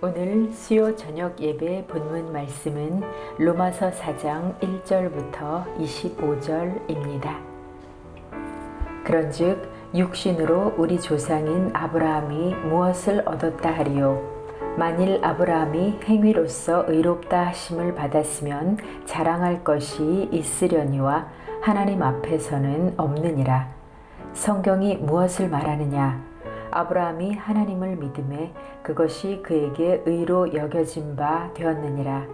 오늘 수요 저녁 예배 본문 말씀은 로마서 4장 1절부터 25절입니다. 그런즉 육신으로 우리 조상인 아브라함이 무엇을 얻었다 하리요? 만일 아브라함이 행위로서 의롭다 하심을 받았으면 자랑할 것이 있으려니와 하나님 앞에서는 없느니라. 성경이 무엇을 말하느냐? 아브라함이 하나님을 믿음에 그것이 그에게 의로 여겨진 바 되었느니라.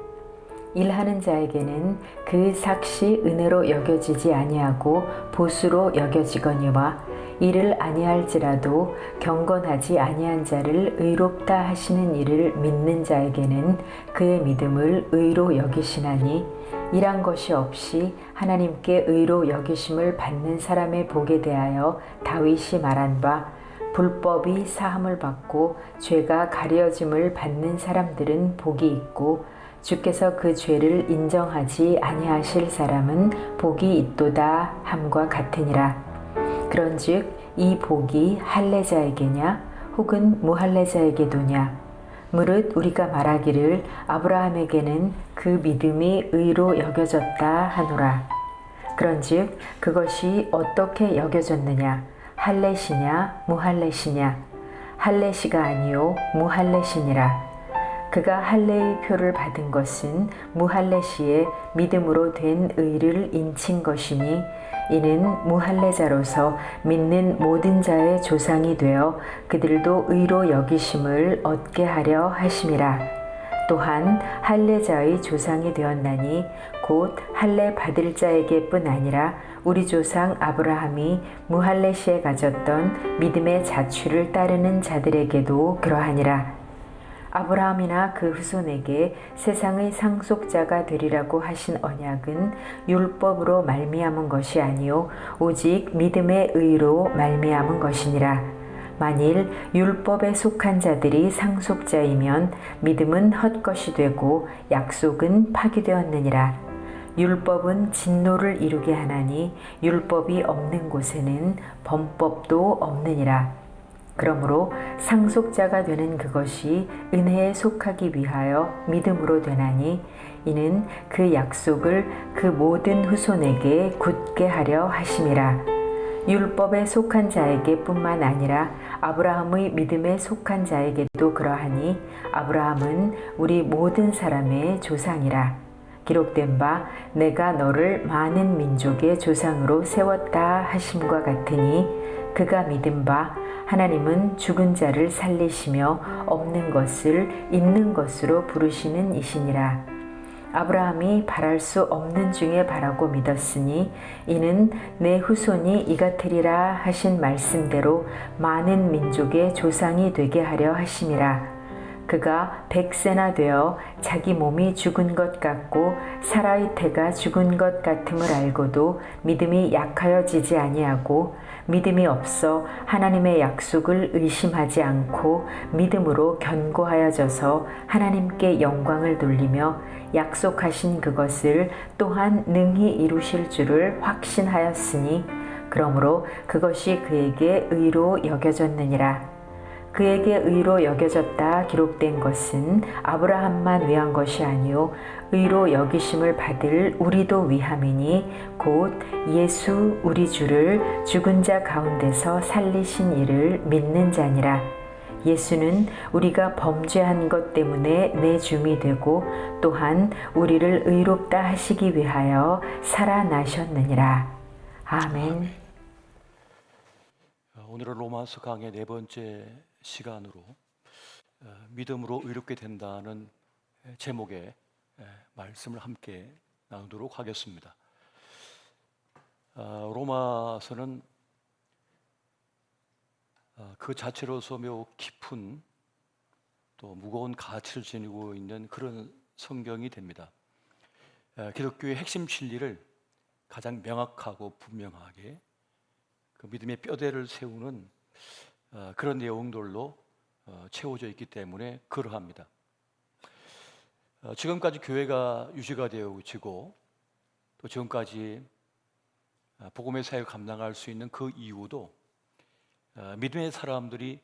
일하는 자에게는 그 삭시 은혜로 여겨지지 아니하고 보수로 여겨지거니와 이를 아니할지라도 경건하지 아니한 자를 의롭다 하시는 이를 믿는 자에게는 그의 믿음을 의로 여기시나니 일한 것이 없이 하나님께 의로 여기심을 받는 사람의 복에 대하여 다윗이 말한 바 불법이 사함을 받고 죄가 가려짐을 받는 사람들은 복이 있고 주께서 그 죄를 인정하지 아니하실 사람은 복이 있도다 함과 같으니라. 그런즉 이 복이 할례자에게냐 혹은 무할례자에게도냐? 무릇 우리가 말하기를 아브라함에게는 그 믿음이 의로 여겨졌다 하노라. 그런즉 그것이 어떻게 여겨졌느냐? 할례시냐 무할례시냐? 할례시가 아니요 무할례시니라. 그가 할례의 표를 받은 것은 무할례시의 믿음으로 된 의를 인친 것이니 이는 무할례자로서 믿는 모든 자의 조상이 되어 그들도 의로 여기심을 얻게 하려 하심이라. 또한 할례자의 조상이 되었나니 곧 할례 받을 자에게뿐 아니라 우리 조상 아브라함이 무할례시에 가졌던 믿음의 자취를 따르는 자들에게도 그러하니라. 아브라함이나 그 후손에게 세상의 상속자가 되리라고 하신 언약은 율법으로 말미암은 것이 아니요 오직 믿음의 의로 말미암은 것이니라. 만일 율법에 속한 자들이 상속자이면 믿음은 헛것이 되고 약속은 파기되었느니라. 율법은 진노를 이루게 하나니 율법이 없는 곳에는 범법도 없느니라. 그러므로 상속자가 되는 그것이 은혜에 속하기 위하여 믿음으로 되나니 이는 그 약속을 그 모든 후손에게 굳게 하려 하심이라. 율법에 속한 자에게 뿐만 아니라 아브라함의 믿음에 속한 자에게도 그러하니 아브라함은 우리 모든 사람의 조상이라. 기록된 바 내가 너를 많은 민족의 조상으로 세웠다 하심과 같으니 그가 믿은 바 하나님은 죽은 자를 살리시며 없는 것을 있는 것으로 부르시는 이시니라. 아브라함이 바랄 수 없는 중에 바라고 믿었으니 이는 내 후손이 이같으리라 하신 말씀대로 많은 민족의 조상이 되게 하려 하심이라. 그가 100세나 되어 자기 몸이 죽은 것 같고 사라의 태가 죽은 것 같음을 알고도 믿음이 약하여지지 아니하고 믿음이 없어 하나님의 약속을 의심하지 않고 믿음으로 견고하여져서 하나님께 영광을 돌리며 약속하신 그것을 또한 능히 이루실 줄을 확신하였으니 그러므로 그것이 그에게 의로 여겨졌느니라. 그에게 의로 여겨졌다 기록된 것은 아브라함만 위한 것이 아니요 의로 여기심을 받을 우리도 위함이니 곧 예수 우리 주를 죽은 자 가운데서 살리신 이를 믿는 자니라. 예수는 우리가 범죄한 것 때문에 내 줌이 되고 또한 우리를 의롭다 하시기 위하여 살아나셨느니라. 아멘. 오늘은 로마서 강의 네 번째 시간으로 믿음으로 의롭게 된다는 제목의 말씀을 함께 나누도록 하겠습니다. 로마서는 그 자체로서 매우 깊은 또 무거운 가치를 지니고 있는 그런 성경이 됩니다. 기독교의 핵심 진리를 가장 명확하고 분명하게 그 믿음의 뼈대를 세우는 그런 내용들로 채워져 있기 때문에 그러합니다. 지금까지 교회가 유지가 되어지고 또 지금까지 복음의 사역을 감당할 수 있는 그 이유도 믿음의 사람들이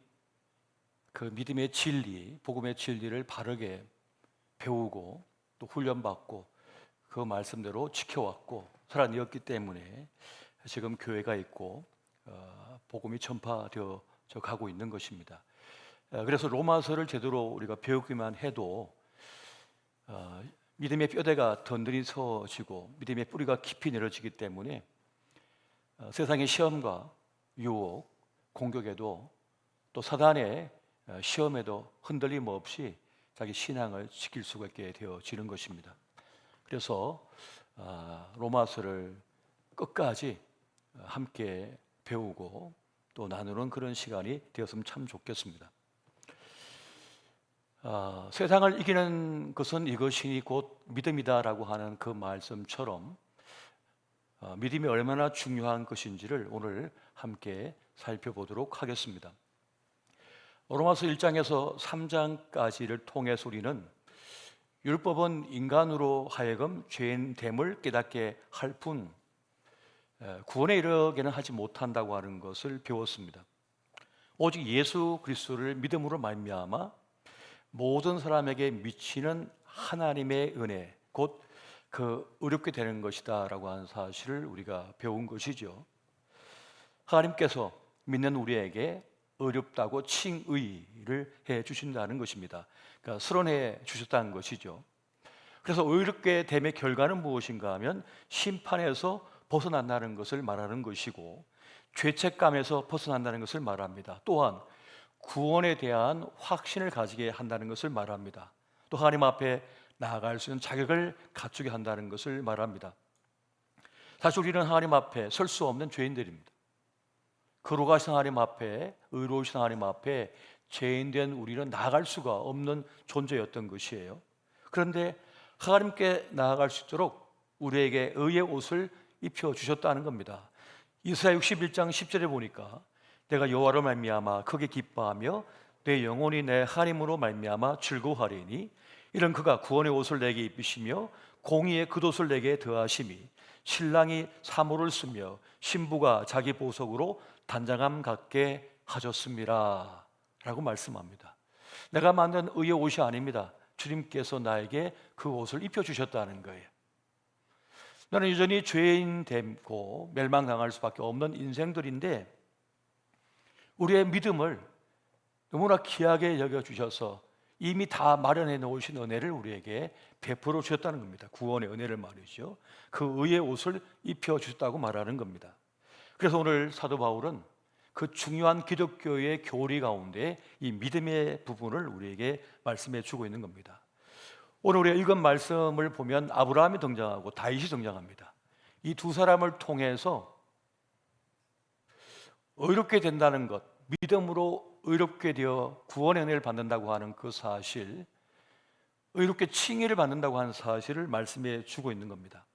그 믿음의 진리, 복음의 진리를 바르게 배우고 또 훈련받고 그 말씀대로 지켜왔고 살아내었기 때문에 지금 교회가 있고 복음이 전파되어 가고 있는 것입니다. 그래서 로마서를 제대로 우리가 배우기만 해도 믿음의 뼈대가 든든히 서지고 믿음의 뿌리가 깊이 내려지기 때문에 세상의 시험과 유혹, 공격에도 또 사단의 시험에도 흔들림 없이 자기 신앙을 지킬 수가 있게 되어지는 것입니다. 그래서 로마서를 끝까지 함께 배우고 또 나누는 그런 시간이 되었으면 참 좋겠습니다. 세상을 이기는 것은 이것이니 곧 믿음이다라고 하는 그 말씀처럼 믿음이 얼마나 중요한 것인지를 오늘 함께 살펴보도록 하겠습니다. 로마서 1장에서 3장까지를 통해서 우리는 율법은 인간으로 하여금 죄인됨을 깨닫게 할 뿐 구원에 이르게는 하지 못한다고 하는 것을 배웠습니다. 오직 예수 그리스도를 믿음으로 말미암아 모든 사람에게 미치는 하나님의 은혜, 곧 그 의롭게 되는 것이다 라고 하는 사실을 우리가 배운 것이죠. 하나님께서 믿는 우리에게 의롭다고 칭의를 해 주신다는 것입니다. 그러니까 선언해 주셨다는 것이죠. 그래서 의롭게 됨의 결과는 무엇인가 하면 심판에서 벗어난다는 것을 말하는 것이고 죄책감에서 벗어난다는 것을 말합니다. 또한 구원에 대한 확신을 가지게 한다는 것을 말합니다. 또 하나님 앞에 나아갈 수 있는 자격을 갖추게 한다는 것을 말합니다. 사실 우리는 하나님 앞에 설 수 없는 죄인들입니다. 거룩하신 하나님 앞에, 의로우신 하나님 앞에 죄인된 우리는 나아갈 수가 없는 존재였던 것이에요. 그런데 하나님께 나아갈 수 있도록 우리에게 의의 옷을 입혀주셨다는 겁니다. 이사야 61장 10절에 보니까 내가 여호와로 말미암아 크게 기뻐하며 내 영혼이 내 하나님으로 말미암아 즐거워하리니 이런 그가 구원의 옷을 내게 입히시며 공의의 겉옷을 내게 더하심이 신랑이 사모를 쓰며 신부가 자기 보석으로 단장함 갖게 하셨습니다 라고 말씀합니다. 내가 만든 의의 옷이 아닙니다. 주님께서 나에게 그 옷을 입혀주셨다는 거예요. 나는 여전히 죄인 되고 멸망당할 수밖에 없는 인생들인데 우리의 믿음을 너무나 귀하게 여겨주셔서 이미 다 마련해 놓으신 은혜를 우리에게 베풀어 주셨다는 겁니다. 구원의 은혜를 말이죠. 그 의의 옷을 입혀주셨다고 말하는 겁니다. 그래서 오늘 사도 바울은 그 중요한 기독교의 교리 가운데 이 믿음의 부분을 우리에게 말씀해 주고 있는 겁니다. 오늘 우리가 읽은 말씀을 보면 아브라함이 등장하고 다윗이 등장합니다. 이 두 사람을 통해서 의롭게 된다는 것, 믿음으로 의롭게 되어 구원의 은혜를 받는다고 하는 그 사실, 의롭게 칭의를 받는다고 하는 사실을 말씀해 주고 있는 겁니다.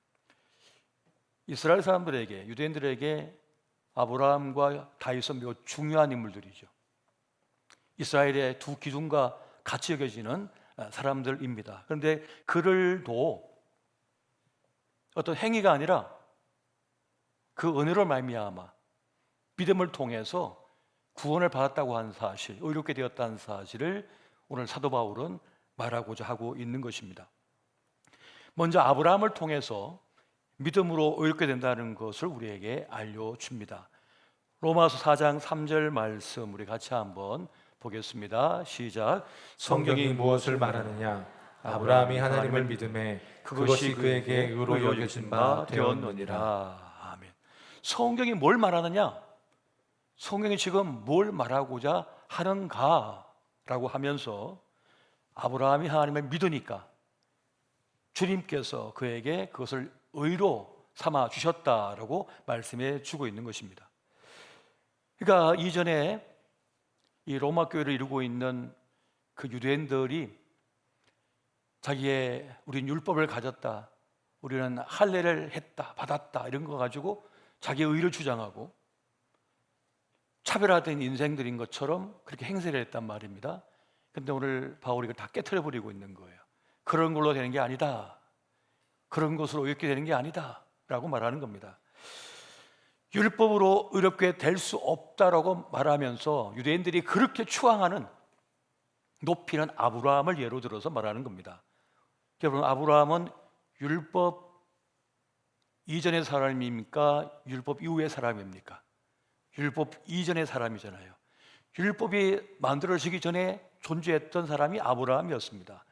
이스라엘 사람들에게, 유대인들에게 아브라함과 다윗은 매우 중요한 인물들이죠. 이스라엘의 두 기둥과 같이 여겨지는 사람들입니다. 그런데 그들도 어떤 행위가 아니라 그 은혜로 말미암아 믿음을 통해서 구원을 받았다고 하는 사실, 의롭게 되었다는 사실을 오늘 사도 바울은 말하고자 하고 있는 것입니다. 먼저 아브라함을 통해서 믿음으로 의롭게 된다는 것을 우리에게 알려줍니다. 로마서 4장 3절 말씀 우리 같이 한번 보겠습니다. 시작. 성경이 무엇을 말하느냐? 아브라함이 하나님을 믿음에 그것이 그에게 의로 여겨진 바 되었느니라. 아멘. 성경이 뭘 말하느냐? 성경이 지금 뭘 말하고자 하는가라고 하면서 아브라함이 하나님을 믿으니까 주님께서 그에게 그것을 의로 삼아 주셨다라고 말씀해 주고 있는 것입니다. 그러니까 이전에 이 로마 교회를 이루고 있는 그 유대인들이 자기의 우리는 율법을 가졌다, 우리는 할례를 했다, 받았다 이런 거 가지고 자기의 의를 주장하고 차별화된 인생들인 것처럼 그렇게 행세를 했단 말입니다. 그런데 오늘 바울이 이걸 다 깨트려 버리고 있는 거예요. 그런 걸로 되는 게 아니다, 그런 것으로 의롭게 되는 게 아니다 라고 말하는 겁니다. 율법으로 의롭게 될 수 없다라고 말하면서 유대인들이 그렇게 추앙하는 높이는 아브라함을 예로 들어서 말하는 겁니다. 여러분, 아브라함은 율법 이전의 사람입니까? 율법 이후의 사람입니까? 율법 이전의 사람이잖아요. 율법이 만들어지기 전에 존재했던 사람이 아브라함이었습니다.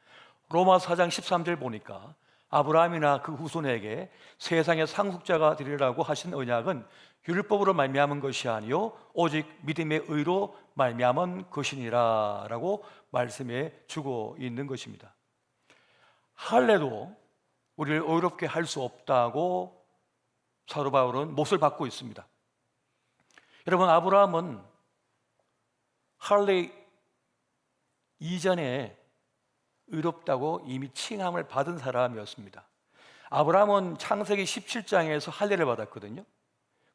로마 4장 13절 보니까 아브라함이나 그 후손에게 세상의 상속자가 되리라고 하신 언약은 율법으로 말미암은 것이 아니요 오직 믿음의 의로 말미암은 것이니라 라고 말씀해 주고 있는 것입니다. 할례도 우리를 의롭게 할 수 없다고 사도 바울은 못을 받고 있습니다. 여러분, 아브라함은 할례 이전에 의롭다고 이미 칭함을 받은 사람이었습니다. 아브라함은 창세기 17장에서 할례를 받았거든요.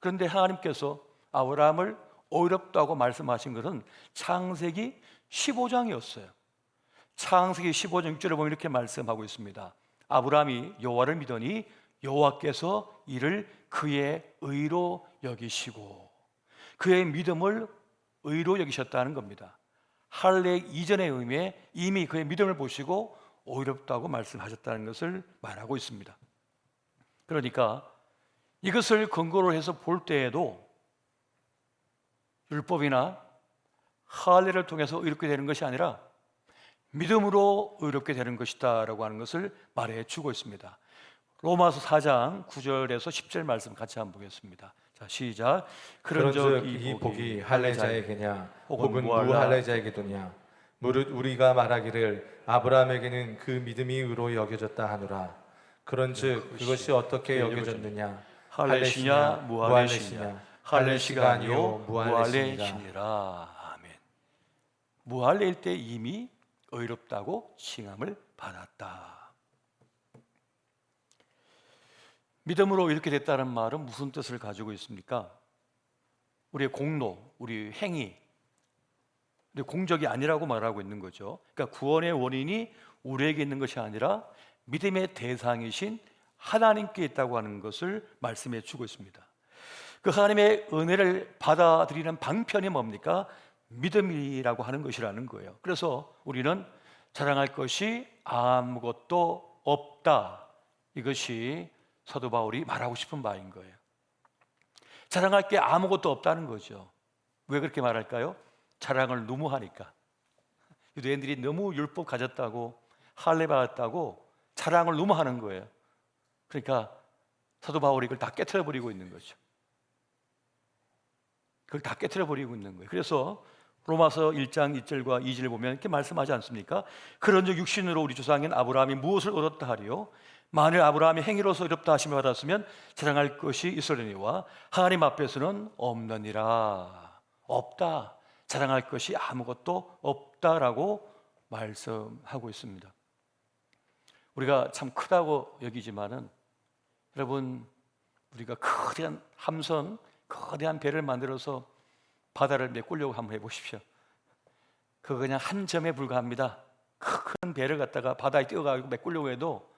그런데 하나님께서 아브라함을 의롭다고 말씀하신 것은 창세기 15장이었어요. 창세기 15장 6절에 보면 이렇게 말씀하고 있습니다. 아브라함이 여호와를 믿으니 여호와께서 이를 그의 의로 여기시고, 그의 믿음을 의로 여기셨다는 겁니다. 할례 이전의 의미에 이미 그의 믿음을 보시고 의롭다고 말씀하셨다는 것을 말하고 있습니다. 그러니까 이것을 근거로 해서 볼 때에도 율법이나 할례를 통해서 의롭게 되는 것이 아니라 믿음으로 의롭게 되는 것이다 라고 하는 것을 말해 주고 있습니다. 로마서 4장 9절에서 10절 말씀 같이 한번 보겠습니다. 자, 시작. 그런즉 이 복이 할례자에게냐 혹은 무할례자에게도냐 무릇 우리가 말하기를 아브라함에게는 그 믿음이 의로 여겨졌다 하노라. 그런즉 그것이 어떻게 여겨졌느냐 할례시냐 무할례시냐 할례시가 아니요 무할례시니라. 무할례시니라. 아멘. 무할례일 때 이미 의롭다고 칭함을 받았다. 믿음으로 이렇게 됐다는 말은 무슨 뜻을 가지고 있습니까? 우리의 공로, 우리 행위, 우리 공적이 아니라고 말하고 있는 거죠. 그러니까 구원의 원인이 우리에게 있는 것이 아니라 믿음의 대상이신 하나님께 있다고 하는 것을 말씀해 주고 있습니다. 그 하나님의 은혜를 받아들이는 방편이 뭡니까? 믿음이라고 하는 것이라는 거예요. 그래서 우리는 자랑할 것이 아무것도 없다. 이것이 사도 바울이 말하고 싶은 바인 거예요. 자랑할 게 아무것도 없다는 거죠. 왜 그렇게 말할까요? 자랑을 너무 하니까. 유대인들이 너무 율법 가졌다고 할례 받았다고 자랑을 너무 하는 거예요. 그러니까 사도 바울이 이걸 다 깨트려 버리고 있는 거죠. 그걸 다 깨트려 버리고 있는 거예요. 그래서 로마서 1장 1절과 2절을 보면 이렇게 말씀하지 않습니까? 그런즉 육신으로 우리 조상인 아브라함이 무엇을 얻었다 하리요? 만일 아브라함이 행위로서 의롭다 하심을 받았으면 자랑할 것이 있으려니와 하나님 앞에서는 없느니라. 없다. 자랑할 것이 아무것도 없다라고 말씀하고 있습니다. 우리가 참 크다고 여기지만은 여러분, 우리가 거대한 함선, 거대한 배를 만들어서 바다를 메꾸려고 한번 해보십시오. 그거 그냥 한 점에 불과합니다. 큰 배를 갖다가 바다에 띄어가지고 메꾸려고 해도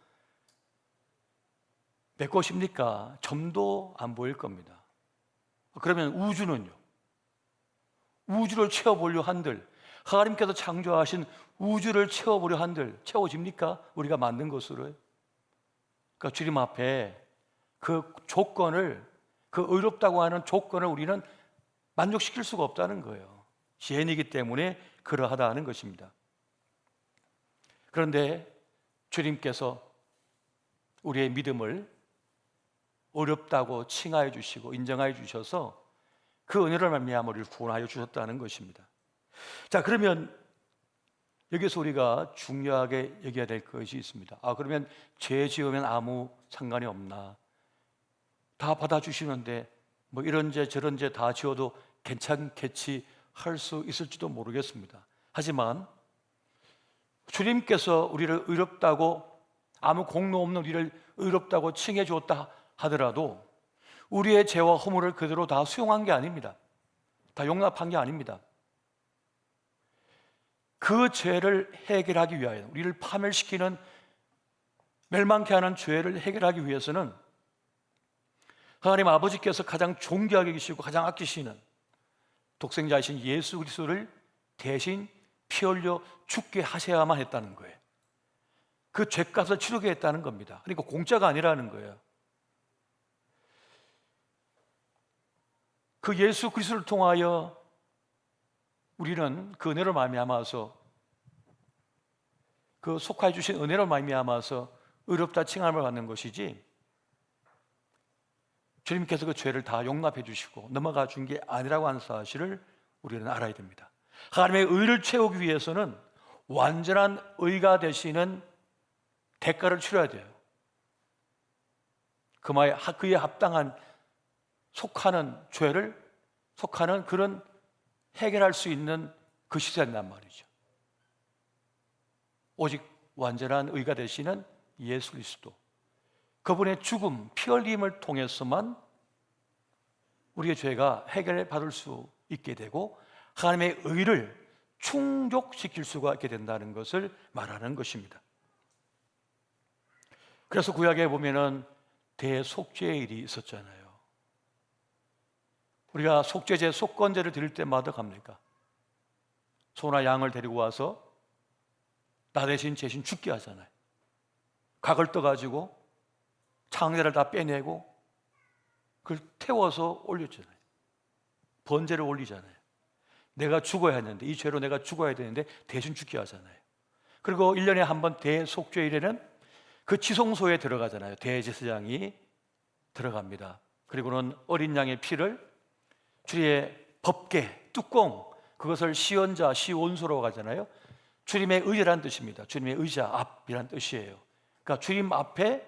몇 곳입니까? 점도 안 보일 겁니다. 그러면 우주는요? 우주를 채워보려 한들, 하나님께서 창조하신 우주를 채워보려 한들 채워집니까? 우리가 만든 것으로. 그러니까 주님 앞에 그 조건을, 그 의롭다고 하는 조건을 우리는 만족시킬 수가 없다는 거예요. 죄인이기 때문에 그러하다는 것입니다. 그런데 주님께서 우리의 믿음을 어렵다고 칭하여 주시고 인정하여 주셔서 그 은혜를 말미암아 우리를 구원하여 주셨다는 것입니다. 자, 그러면 여기서 우리가 중요하게 여겨야 될 것이 있습니다. 그러면 죄 지으면 아무 상관이 없나? 다 받아주시는데 뭐 이런 죄 저런 죄 다 지어도 괜찮겠지 할 수 있을지도 모르겠습니다. 하지만 주님께서 우리를 의롭다고, 아무 공로 없는 우리를 의롭다고 칭해 주었다 하더라도 우리의 죄와 허물을 그대로 다 수용한 게 아닙니다. 다 용납한 게 아닙니다. 그 죄를 해결하기 위하여, 우리를 파멸시키는, 멸망케 하는 죄를 해결하기 위해서는 하나님 아버지께서 가장 존귀하게 계시고 가장 아끼시는 독생자이신 예수 그리스도를 대신 피 흘려 죽게 하셔야만 했다는 거예요. 그 죄값을 치르게 했다는 겁니다. 그러니까 공짜가 아니라는 거예요. 그 예수 그리스도를 통하여 우리는 그 은혜로 말미암아서, 그 속하여 주신 은혜로 말미암아서 의롭다 칭함을 받는 것이지, 주님께서 그 죄를 다 용납해 주시고 넘어가 준 게 아니라고 하는 사실을 우리는 알아야 됩니다. 하나님의 의를 채우기 위해서는 완전한 의가 되시는 대가를 치러야 돼요. 그에 합당한 속하는 죄를 속하는 그런 해결할 수 있는 그 시대란 말이죠. 오직 완전한 의가 되시는 예수 그리스도, 그분의 죽음, 피 흘림을 통해서만 우리의 죄가 해결받을 수 있게 되고 하나님의 의를 충족시킬 수가 있게 된다는 것을 말하는 것입니다. 그래서 구약에 보면은 대속죄의 일이 있었잖아요. 우리가 속죄제, 속건제를 드릴 때마다 갑니까? 소나 양을 데리고 와서 나 대신 죽게 하잖아요. 각을 떠가지고 창자를 다 빼내고 그걸 태워서 올렸잖아요. 번제를 올리잖아요. 내가 죽어야 했는데, 이 죄로 내가 죽어야 되는데 대신 죽게 하잖아요. 그리고 1년에 한 번 대속죄일에는 그 지성소에 들어가잖아요. 대제사장이 들어갑니다. 그리고는 어린 양의 피를 주의 법궤, 뚜껑, 그것을 시언자, 시온소로 가잖아요. 주님의 의라는 뜻입니다. 주님의 의자, 앞이란 뜻이에요. 그러니까 주님 앞에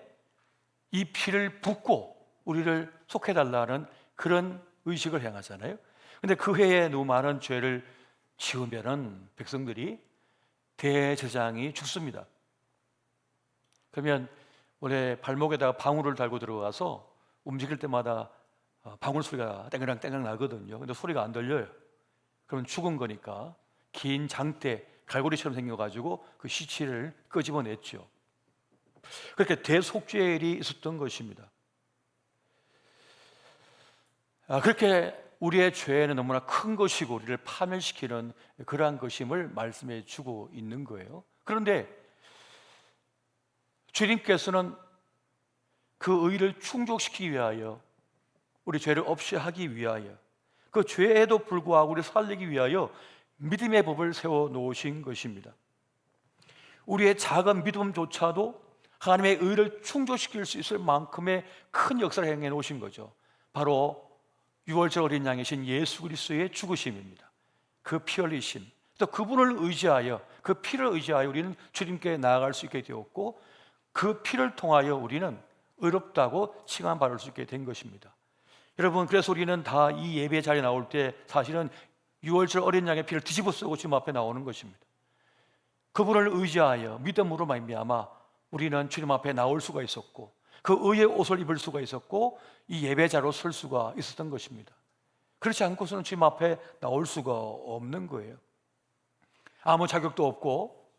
이 피를 붓고 우리를 속해달라는 그런 의식을 행하잖아요. 근데 그 해에 너무 많은 죄를 지으면은 백성들이, 대제사장이 죽습니다. 그러면 원래 발목에다가 방울을 달고 들어가서 움직일 때마다 방울 소리가 땡그랑 땡그랑 나거든요. 근데 소리가 안 들려요. 그러면 죽은 거니까 긴 장대, 갈고리처럼 생겨가지고 그 시체를 끄집어냈죠. 그렇게 대속죄일이 있었던 것입니다. 그렇게 우리의 죄는 너무나 큰 것이고 우리를 파멸시키는 그러한 것임을 말씀해 주고 있는 거예요. 그런데 주님께서는 그 의를 충족시키기 위하여, 우리 죄를 없이 하기 위하여, 그 죄에도 불구하고 우리를 살리기 위하여 믿음의 법을 세워 놓으신 것입니다. 우리의 작은 믿음조차도 하나님의 의를 충족시킬 수 있을 만큼의 큰 역사를 행해 놓으신 거죠. 바로 유월절 어린 양이신 예수 그리스도의 죽으심입니다. 그 피 흘리심, 또 그분을 의지하여, 그 피를 의지하여 우리는 주님께 나아갈 수 있게 되었고, 그 피를 통하여 우리는 의롭다고 칭함받을 수 있게 된 것입니다. 여러분, 그래서 우리는 다 이 예배 자리에 나올 때 사실은 유월절 어린 양의 피를 뒤집어 쓰고 주님 앞에 나오는 것입니다. 그분을 의지하여 믿음으로 말미암아 우리는 주님 앞에 나올 수가 있었고, 그 의의 옷을 입을 수가 있었고, 이 예배자로 설 수가 있었던 것입니다. 그렇지 않고서는 주님 앞에 나올 수가 없는 거예요. 아무 자격도 없고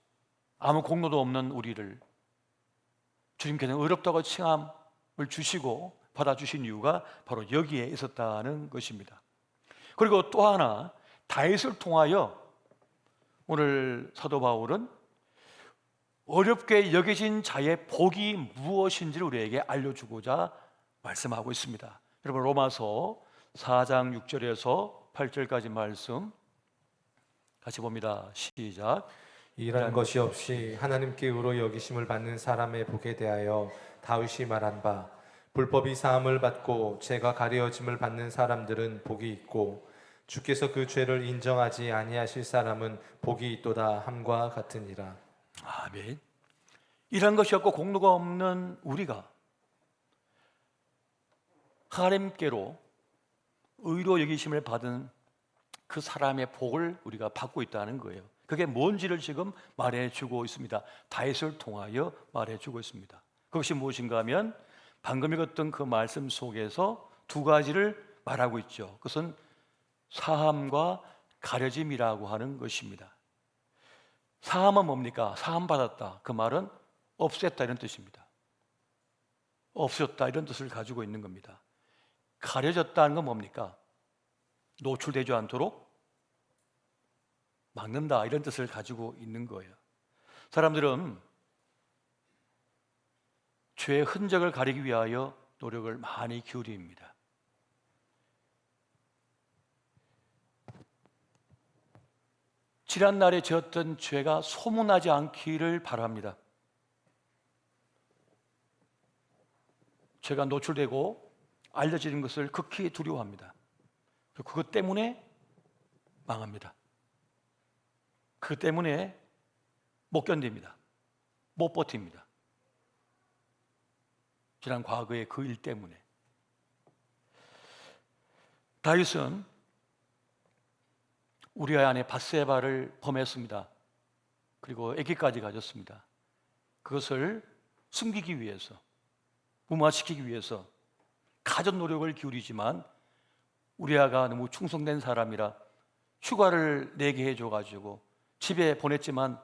아무 공로도 없는 우리를 주님께서는 의롭다고 칭함을 주시고 받아주신 이유가 바로 여기에 있었다는 것입니다. 그리고 또 하나, 다윗을 통하여 오늘 사도 바울은 어렵게 여겨진 자의 복이 무엇인지를 우리에게 알려주고자 말씀하고 있습니다. 여러분, 로마서 4장 6절에서 8절까지 말씀 같이 봅니다. 시작. 이란 것이 없이 하나님께 의로 여기심을 받는 사람의 복에 대하여 다윗이 말한 바, 불법이 사함을 받고 죄가 가려짐을 받는 사람들은 복이 있고 주께서 그 죄를 인정하지 아니하실 사람은 복이 있도다 함과 같으니라. 아멘. 이런 것이 없고 공로가 없는 우리가 하나님께로 의로 여기심을 받은 그 사람의 복을 우리가 받고 있다는 거예요. 그게 뭔지를 지금 말해주고 있습니다. 다윗을 통하여 말해주고 있습니다. 그것이 무엇인가 하면 방금 읽었던 그 말씀 속에서 두 가지를 말하고 있죠. 그것은 사함과 가려짐이라고 하는 것입니다. 사함은 뭡니까? 사함 받았다. 그 말은 없앴다 이런 뜻입니다. 없었다 이런 뜻을 가지고 있는 겁니다. 가려졌다는 건 뭡니까? 노출되지 않도록 막는다 이런 뜻을 가지고 있는 거예요. 사람들은 죄의 흔적을 가리기 위하여 노력을 많이 기울입니다. 지난 날에 지었던 죄가 소문나지 않기를 바랍니다. 죄가 노출되고 알려지는 것을 극히 두려워합니다. 그리고 그것 때문에 망합니다. 그것 때문에 못 견딥니다. 못 버팁니다. 지난 과거의 그 일 때문에. 다윗은 우리아 안에 밧세바를 범했습니다. 그리고 아기까지 가졌습니다. 그것을 숨기기 위해서, 무마시키기 위해서 가전 노력을 기울이지만 우리아가 너무 충성된 사람이라 휴가를 내게 해줘가지고 집에 보냈지만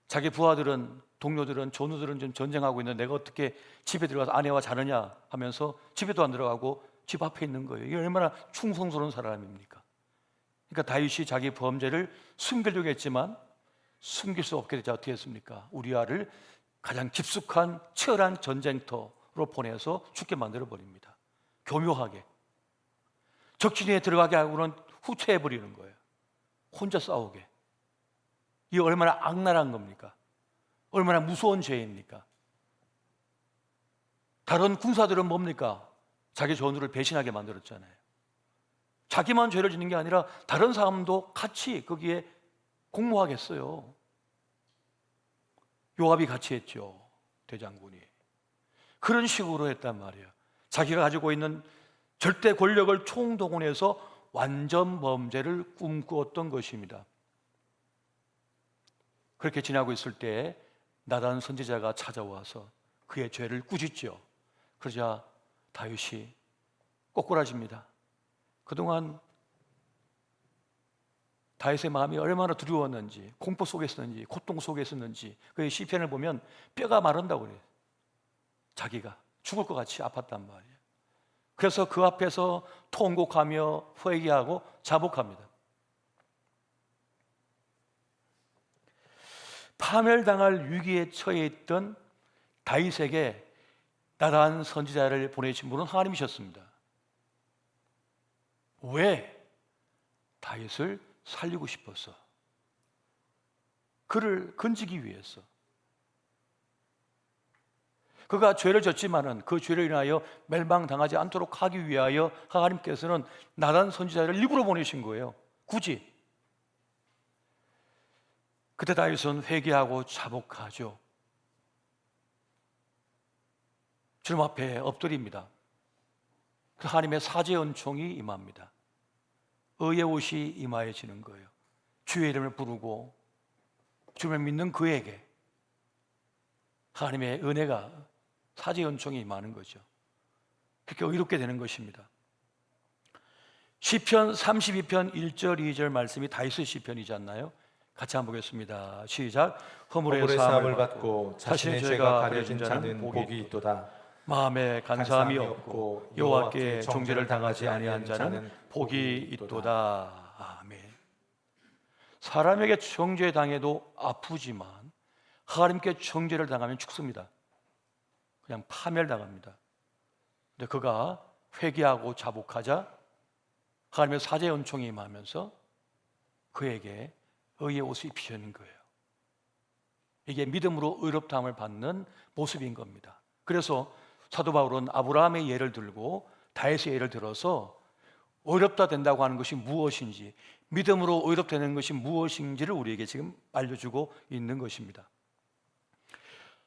자기 부하들은, 동료들은, 전우들은 좀 전쟁하고 있는데 내가 어떻게 집에 들어가서 아내와 자느냐 하면서 집에도 안 들어가고 집 앞에 있는 거예요. 이게 얼마나 충성스러운 사람입니까? 그러니까 다윗이 자기 범죄를 숨기려고 했지만 숨길 수 없게 되자 어떻게 했습니까? 우리아를 가장 깊숙한 치열한 전쟁터로 보내서 죽게 만들어 버립니다. 교묘하게 적진에 들어가게 하고는 후퇴해 버리는 거예요. 혼자 싸우게. 이게 얼마나 악랄한 겁니까? 얼마나 무서운 죄입니까? 다른 군사들은 뭡니까? 자기 전우를 배신하게 만들었잖아요. 자기만 죄를 짓는 게 아니라 다른 사람도 같이 거기에 공모하겠어요. 요압이 같이 했죠. 대장군이. 그런 식으로 했단 말이에요. 자기가 가지고 있는 절대 권력을 총동원해서 완전 범죄를 꿈꾸었던 것입니다. 그렇게 지나고 있을 때 나단 선지자가 찾아와서 그의 죄를 꾸짖죠. 그러자 다윗이 꼬꾸라집니다. 그동안 다윗의 마음이 얼마나 두려웠는지, 공포 속에 있었는지, 고통 속에 있었는지 그의 시편을 보면 뼈가 마른다고 그래요. 자기가 죽을 것 같이 아팠단 말이에요. 그래서 그 앞에서 통곡하며 회개하고 자복합니다. 파멸당할 위기에 처해 있던 다윗에게 나단 선지자를 보내신 분은 하나님이셨습니다. 왜? 다윗을 살리고 싶어서, 그를 건지기 위해서. 그가 죄를 졌지만은 그 죄를 인하여 멸망당하지 않도록 하기 위하여 하나님께서는 나단 선지자를 일부러 보내신 거예요. 굳이. 그때 다윗은 회개하고 자복하죠. 주님 앞에 엎드립니다. 그 하나님의 사죄 은총이 임합니다. 의의 옷이 임하여지는 거예요. 주의 이름을 부르고 주님을 믿는 그에게 하나님의 은혜가, 사죄 은총이 임하는 거죠. 그렇게 의롭게 되는 것입니다. 시편 32편 1절 2절 말씀이 다윗의 시편이지 않나요? 같이 한번 보겠습니다. 시작. 허물의 사함을 받고 자신의 죄가 가려진 자는 복이 있도다. 마음에 간사함이 없고 여호와께 정죄를 당하지 아니한 자는 복이 있도다. 아멘. 사람에게 정죄 당해도 아프지만 하나님께 정죄를 당하면 죽습니다. 그냥 파멸당합니다. 근데 그가 회개하고 자복하자 하나님의 사죄 은총이 임하면서 그에게 의의 옷을 입히시는 거예요. 이게 믿음으로 의롭다함을 받는 모습인 겁니다. 그래서 사도 바울은 아브라함의 예를 들고 다윗의 예를 들어서 의롭다 된다고 하는 것이 무엇인지, 믿음으로 의롭되는 것이 무엇인지를 우리에게 지금 알려주고 있는 것입니다.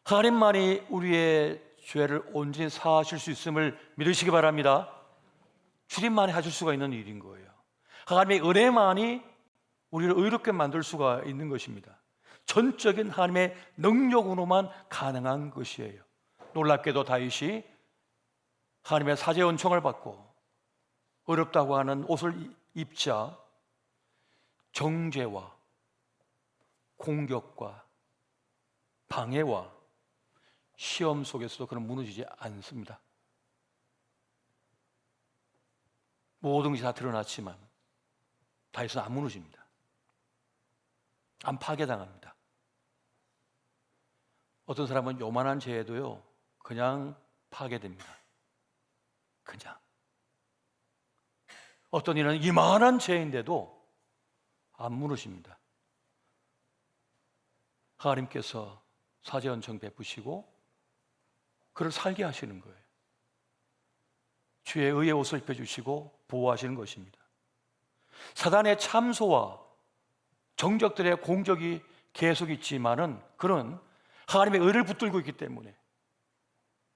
하나님만이 우리의 죄를 온전히 사하실 수 있음을 믿으시기 바랍니다. 주님만이 하실 수가 있는 일인 거예요. 하나님의 은혜만이 우리를 의롭게 만들 수가 있는 것입니다. 전적인 하나님의 능력으로만 가능한 것이에요. 놀랍게도 다윗이 하나님의 사죄 은총을 받고 어렵다고 하는 옷을 입자 정죄와 공격과 방해와 시험 속에서도 그는 무너지지 않습니다. 모든 것이 다 드러났지만 다윗은 안 무너집니다. 안 파괴당합니다. 어떤 사람은 요만한 죄에도요, 그냥 파괴됩니다. 그냥. 어떤 이는 이만한 죄인데도 안 무너집니다. 하나님께서 사죄언정 베푸시고 그를 살게 하시는 거예요. 주의 의의 옷을 입혀주시고 보호하시는 것입니다. 사단의 참소와 정적들의 공격이 계속 있지만은 그는 하나님의 의를 붙들고 있기 때문에,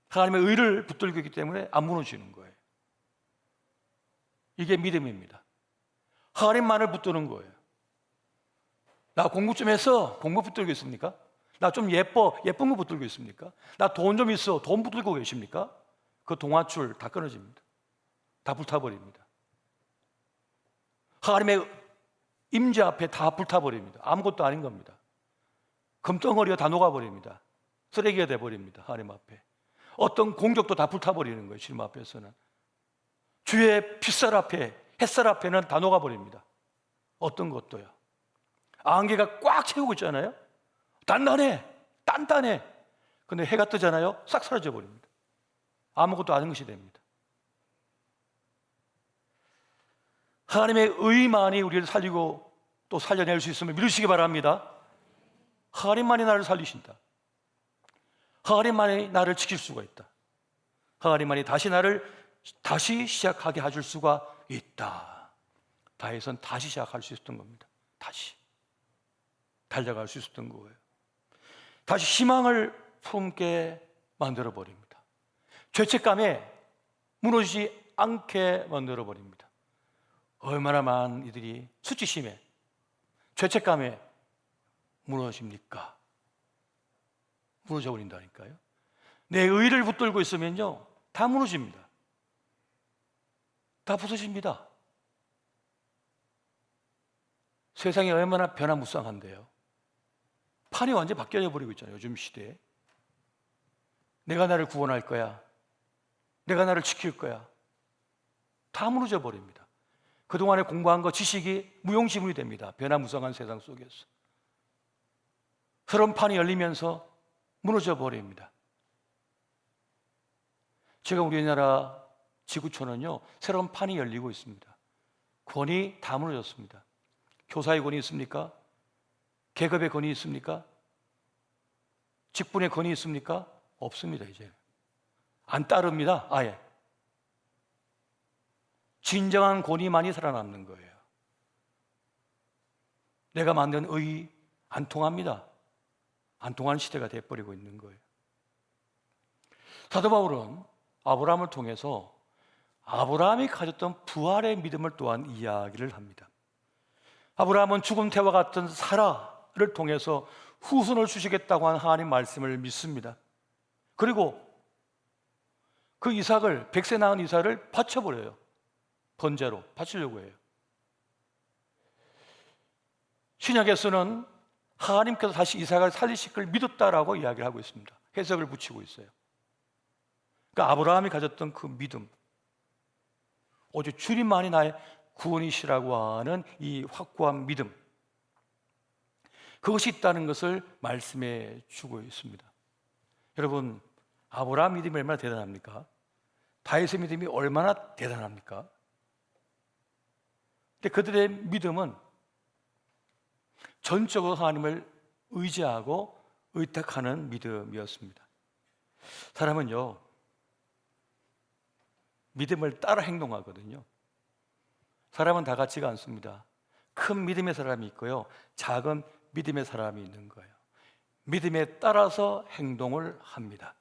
하나님의 의를 붙들고 있기 때문에 안 무너지는 거예요. 이게 믿음입니다. 하나님만을 붙드는 거예요. 나 공부 좀 해서 공부 붙들고 있습니까? 나 좀 예쁜 거 붙들고 있습니까? 나 돈 좀 있어, 돈 붙들고 계십니까? 그 동아줄 다 끊어집니다. 다 불타버립니다. 하나님의 임재 앞에 다 불타버립니다. 아무것도 아닌 겁니다. 금덩어리가 다 녹아버립니다. 쓰레기가 돼버립니다. 하나님 앞에. 어떤 공격도 다 불타버리는 거예요. 주님 앞에서는. 주의 핏살 앞에, 햇살 앞에는 다 녹아버립니다. 어떤 것도요. 안개가 꽉 채우고 있잖아요. 단단해. 근데 해가 뜨잖아요. 싹 사라져 버립니다. 아무것도 아닌 것이 됩니다. 하나님의 의만이 우리를 살리고 또 살려낼 수 있음을 믿으시기 바랍니다. 하나님만이 나를 살리신다. 하나님만이 나를 지킬 수가 있다. 하나님만이 다시 시작하게 해줄 수가 있다. 다윗은 다시 시작할 수 있었던 겁니다. 다시 달려갈 수 있었던 거예요. 다시 희망을 품게 만들어 버립니다. 죄책감에 무너지지 않게 만들어 버립니다. 얼마나 많은 이들이 수치심에, 죄책감에 무너집니까? 무너져 버린다니까요. 내 의를 붙들고 있으면요, 다 무너집니다. 다 부서집니다. 세상이 얼마나 변화무쌍한데요. 판이 완전히 바뀌어 버리고 있잖아요. 요즘 시대에. 내가 나를 구원할 거야. 내가 나를 지킬 거야. 다 무너져 버립니다. 그동안에 공부한 거 지식이 무용지물이 됩니다. 변화무쌍한 세상 속에서. 새로운 판이 열리면서 무너져 버립니다. 지금 우리나라 지구촌은요, 새로운 판이 열리고 있습니다. 권위 다 무너졌습니다. 교사의 권위 있습니까? 계급의 권위 있습니까? 직분의 권위 있습니까? 없습니다. 이제 안 따릅니다. 아예. 진정한 권위만이 살아남는 거예요. 내가 만든 의 안 통합니다. 안 통하는 시대가 돼버리고 있는 거예요. 사도 바울은 아브라함을 통해서 아브라함이 가졌던 부활의 믿음을 또한 이야기를 합니다. 아브라함은 죽은 태와 같은 사라를 통해서 후손을 주시겠다고 한 하나님 말씀을 믿습니다. 그리고 그 이삭을, 100세 낳은 이삭을 바쳐버려요. 번제로 바치려고 해요. 신약에서는 하나님께서 다시 이삭을 살리실 걸 믿었다라고 이야기를 하고 있습니다. 해석을 붙이고 있어요. 그러니까 아브라함이 가졌던 그 믿음, 오직 주님만이 나의 구원이시라고 하는 이 확고한 믿음, 그것이 있다는 것을 말씀해 주고 있습니다. 여러분, 아브라함 믿음이 얼마나 대단합니까? 다윗의 믿음이 얼마나 대단합니까? 근데 그들의 믿음은 전적으로 하나님을 의지하고 의탁하는 믿음이었습니다. 사람은요, 믿음을 따라 행동하거든요. 사람은 다 같지가 않습니다. 큰 믿음의 사람이 있고요, 작은 믿음의 사람이 있는 거예요. 믿음에 따라서 행동을 합니다.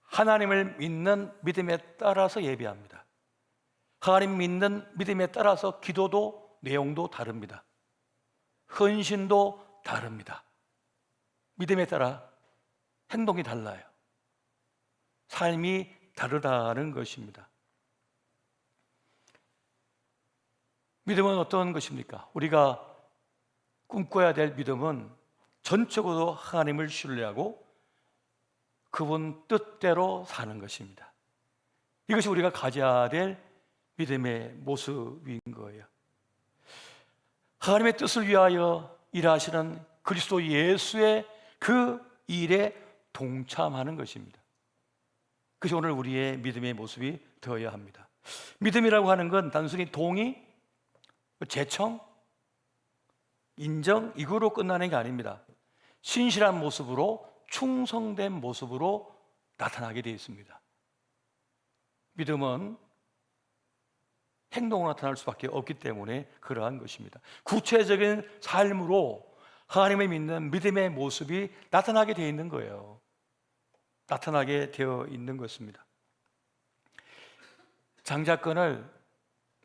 하나님을 믿는 믿음에 따라서 예배합니다. 하나님 믿는 믿음에 따라서 기도도 내용도 다릅니다. 헌신도 다릅니다. 믿음에 따라 행동이 달라요. 삶이 다르다는 것입니다. 믿음은 어떤 것입니까? 우리가 꿈꿔야 될 믿음은 전적으로 하나님을 신뢰하고 그분 뜻대로 사는 것입니다. 이것이 우리가 가져야 될 믿음의 모습인 거예요. 하나님의 뜻을 위하여 일하시는 그리스도 예수의 그 일에 동참하는 것입니다. 그것이 오늘 우리의 믿음의 모습이 되어야 합니다. 믿음이라고 하는 건 단순히 동의, 제청, 인정 이거로 끝나는 게 아닙니다. 신실한 모습으로, 충성된 모습으로 나타나게 되어 있습니다. 믿음은 행동으로 나타날 수밖에 없기 때문에 그러한 것입니다. 구체적인 삶으로 하나님을 믿는 믿음의 모습이 나타나게 되어 있는 거예요. 나타나게 되어 있는 것입니다. 장자권을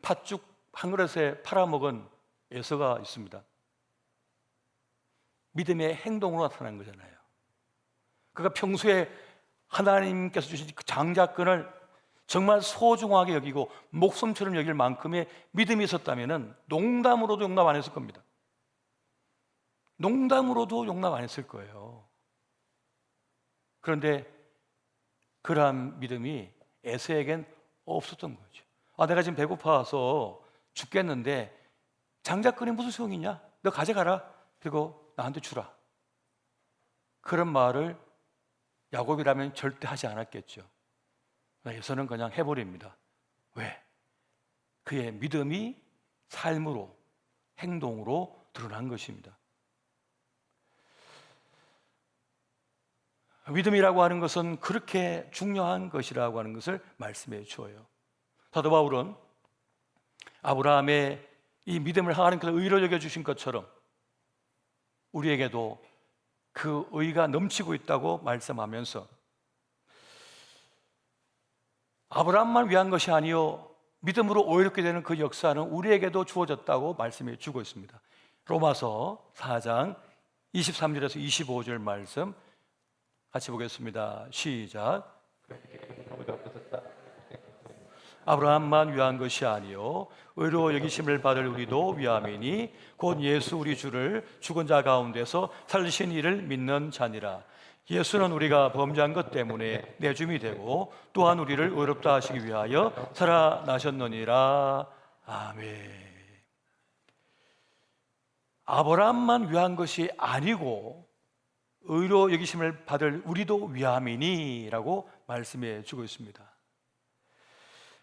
팥죽 한 그릇에 팔아먹은 에서가 있습니다. 믿음의 행동으로 나타난 거잖아요. 그가 평소에 하나님께서 주신 그 장자권을 정말 소중하게 여기고 목숨처럼 여길 만큼의 믿음이 있었다면 농담으로도 용납 안 했을 겁니다. 농담으로도 용납 안 했을 거예요. 그런데 그러한 믿음이 에서에겐 없었던 거죠. 내가 지금 배고파서 죽겠는데 장자권이 무슨 소용이냐? 너 가져가라. 그리고 나한테 주라. 그런 말을 야곱이라면 절대 하지 않았겠죠. 에서는 그냥 해버립니다. 왜? 그의 믿음이 삶으로, 행동으로 드러난 것입니다. 믿음이라고 하는 것은 그렇게 중요한 것이라고 하는 것을 말씀해 주어요. 사도 바울은 아브라함의 이 믿음을 하나님께서 의로 여겨주신 것처럼 우리에게도 그 의가 넘치고 있다고 말씀하면서 아브라함만 위한 것이 아니요 믿음으로 오해롭게 되는 그 역사는 우리에게도 주어졌다고 말씀해 주고 있습니다. 로마서 4장 23절에서 25절 말씀 같이 보겠습니다. 시작. 아브라함만 위한 것이 아니요 의로 여기심을 받을 우리도 위함이니 곧 예수 우리 주를 죽은 자 가운데서 살리신 이를 믿는 자니라. 예수는 우리가 범죄한 것 때문에 내줌이 되고 또한 우리를 의롭다 하시기 위하여 살아나셨느니라. 아멘. 아브라함만 위한 것이 아니고 의로 여기심을 받을 우리도 위함이니 라고 말씀해 주고 있습니다.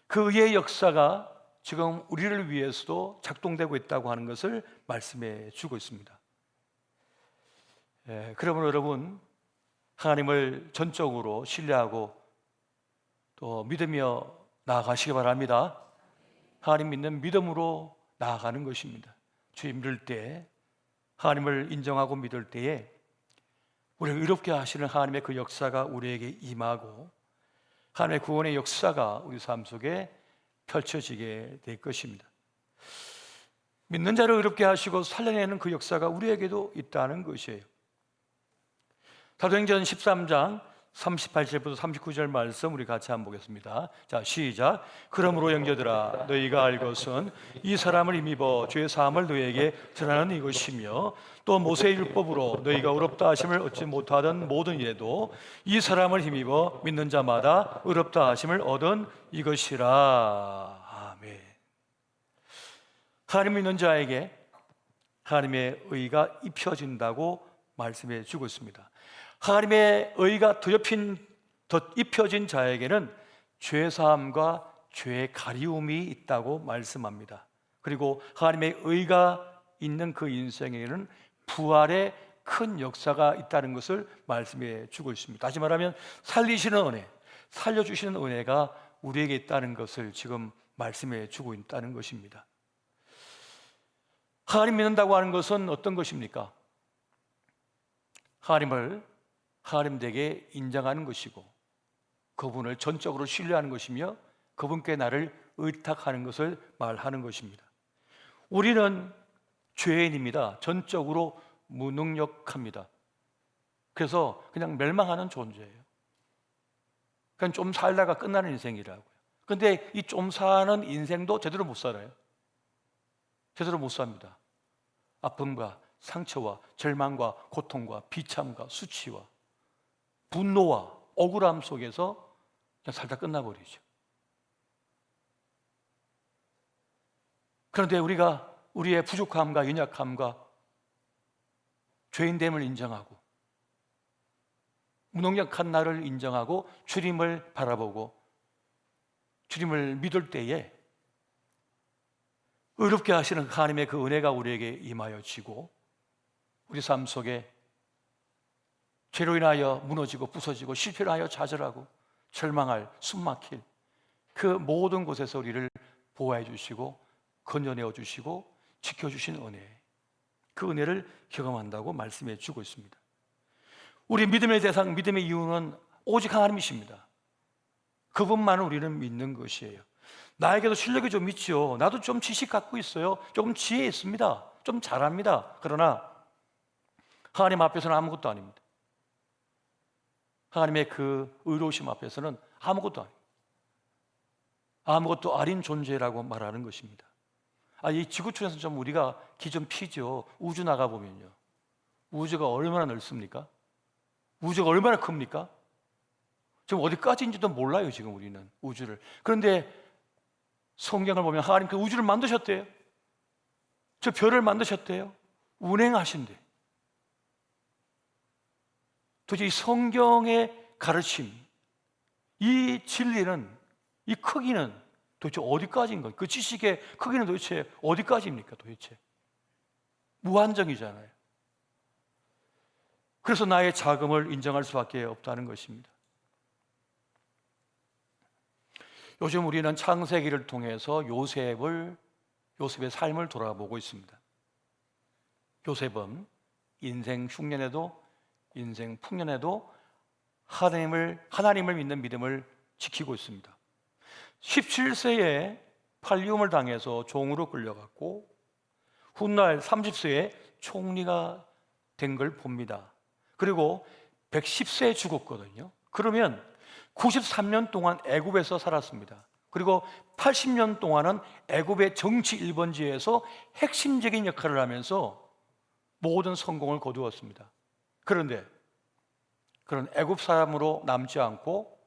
그 의의 역사가 지금 우리를 위해서도 작동되고 있다고 하는 것을 말씀해 주고 있습니다. 그러므로 여러분 하나님을 전적으로 신뢰하고 또 믿으며 나아가시기 바랍니다. 하나님 믿는 믿음으로 나아가는 것입니다. 주님 믿을 때, 하나님을 인정하고 믿을 때에 우리를 의롭게 하시는 하나님의 그 역사가 우리에게 임하고 하나님의 구원의 역사가 우리 삶 속에 펼쳐지게 될 것입니다. 믿는 자를 의롭게 하시고 살려내는 그 역사가 우리에게도 있다는 것이에요. 사도행전 13장 38절부터 39절 말씀 우리 같이 한번 보겠습니다. 자, 시작. 그러므로 형제들아 너희가 알 것은 이 사람을 힘입어 죄 사함을 너희에게 전하는 이것이며 또 모세의 율법으로 너희가 의롭다 하심을 얻지 못하던 모든 일에도 이 사람을 힘입어 믿는 자마다 의롭다 하심을 얻은 이것이라. 아멘. 하나님 믿는 자에게 하나님의 의가 입혀진다고 말씀해 주고 있습니다. 하나님의 의가 입혀진 자에게는 죄사함과 죄의 가리움이 있다고 말씀합니다. 그리고 하나님의 의가 있는 그 인생에는 부활의 큰 역사가 있다는 것을 말씀해 주고 있습니다. 다시 말하면 살리시는 은혜, 살려주시는 은혜가 우리에게 있다는 것을 지금 말씀해 주고 있다는 것입니다. 하나님 믿는다고 하는 것은 어떤 것입니까? 하나님을 하나님에게 인정하는 것이고 그분을 전적으로 신뢰하는 것이며 그분께 나를 의탁하는 것을 말하는 것입니다. 우리는 죄인입니다. 전적으로 무능력합니다. 그래서 그냥 멸망하는 존재예요. 그냥 좀 살다가 끝나는 인생이라고요. 그런데 이 좀 사는 인생도 제대로 못 살아요. 제대로 못 삽니다. 아픔과 상처와 절망과 고통과 비참과 수치와 분노와 억울함 속에서 그냥 살다 끝나버리죠. 그런데 우리가 우리의 부족함과 연약함과 죄인됨을 인정하고 무능력한 나를 인정하고 주님을 바라보고 주님을 믿을 때에 의롭게 하시는 하나님의 그 은혜가 우리에게 임하여 지고 우리 삶 속에 죄로 인하여 무너지고 부서지고 실패로 하여 좌절하고 절망할 숨막힐 그 모든 곳에서 우리를 보호해 주시고 건져내어 주시고 지켜주신 은혜, 그 은혜를 경험한다고 말씀해 주고 있습니다. 우리 믿음의 대상, 믿음의 이유는 오직 하나님이십니다. 그분만을 우리는 믿는 것이에요. 나에게도 실력이 좀 있죠. 나도 좀 지식 갖고 있어요. 조금 지혜 있습니다. 좀 잘합니다. 그러나 하나님 앞에서는 아무것도 아닙니다. 하나님의 그 의로우심 앞에서는 아무것도 아닙니다. 아무것도 아닌 존재라고 말하는 것입니다. 이 지구촌에서 좀 우리가 기 좀 피죠. 우주 나가보면요, 우주가 얼마나 넓습니까? 우주가 얼마나 큽니까? 지금 어디까지인지도 몰라요. 지금 우리는 우주를. 그런데 성경을 보면 하나님 그 우주를 만드셨대요. 저 별을 만드셨대요. 운행하신대. 도대체 이 성경의 가르침, 이 진리는, 이 크기는 도대체 어디까지인 거예요? 그 지식의 크기는 도대체 어디까지입니까? 도대체 무한정이잖아요. 그래서 나의 자금을 인정할 수밖에 없다는 것입니다. 요즘 우리는 창세기를 통해서 요셉의 삶을 돌아보고 있습니다. 요셉은 인생 흉년에도 인생 풍년에도 하나님을 믿는 믿음을 지키고 있습니다. 17세에 팔리움을 당해서 종으로 끌려갔고 훗날 30세에 총리가 된 걸 봅니다. 그리고 110세에 죽었거든요. 그러면 93년 동안 애굽에서 살았습니다. 그리고 80년 동안은 애굽의 정치 1번지에서 핵심적인 역할을 하면서 모든 성공을 거두었습니다. 그런데 그런 애굽 사람으로 남지 않고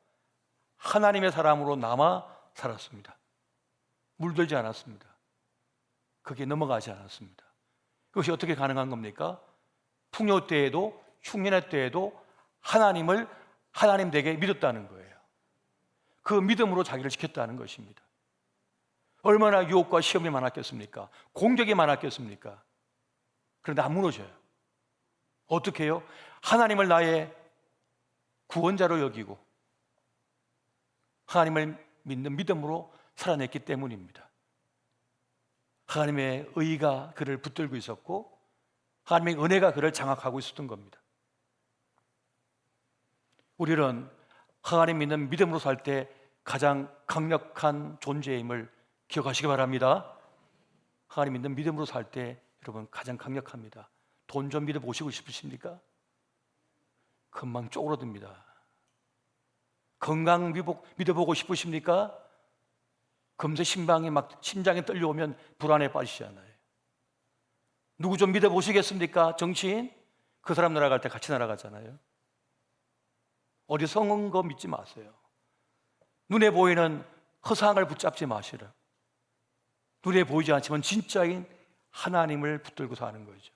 하나님의 사람으로 남아 살았습니다. 물들지 않았습니다. 그게 넘어가지 않았습니다. 그것이 어떻게 가능한 겁니까? 풍요 때에도 흉년의 때에도 하나님 되게 믿었다는 거예요. 그 믿음으로 자기를 지켰다는 것입니다. 얼마나 유혹과 시험이 많았겠습니까? 공격이 많았겠습니까? 그런데 안 무너져요. 어떻게 해요? 하나님을 나의 구원자로 여기고 하나님을 믿는 믿음으로 살아냈기 때문입니다. 하나님의 의가 그를 붙들고 있었고 하나님의 은혜가 그를 장악하고 있었던 겁니다. 우리는 하나님 믿는 믿음으로 살 때 가장 강력한 존재임을 기억하시기 바랍니다. 하나님 믿는 믿음으로 살 때 여러분 가장 강력합니다. 돈 좀 믿어보시고 싶으십니까? 금방 쪼그러듭니다. 건강 믿어보고 싶으십니까? 금세 심장이 떨려오면 불안에 빠지시잖아요. 누구 좀 믿어보시겠습니까? 정치인? 그 사람 날아갈 때 같이 날아가잖아요. 어리석은 거 믿지 마세요. 눈에 보이는 허상을 붙잡지 마시라. 눈에 보이지 않지만 진짜인 하나님을 붙들고 사는 거죠.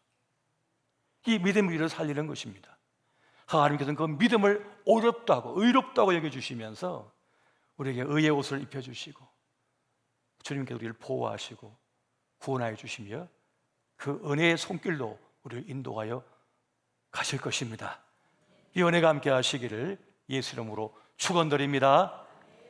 이 믿음을 우리를 살리는 것입니다. 하나님께서는 그 믿음을 어렵다고 의롭다고 여겨주시면서 우리에게 의의 옷을 입혀주시고 주님께서 우리를 보호하시고 구원하여 주시며 그 은혜의 손길로 우리를 인도하여 가실 것입니다. 이 은혜가 함께 하시기를 예수 이름으로 축원드립니다.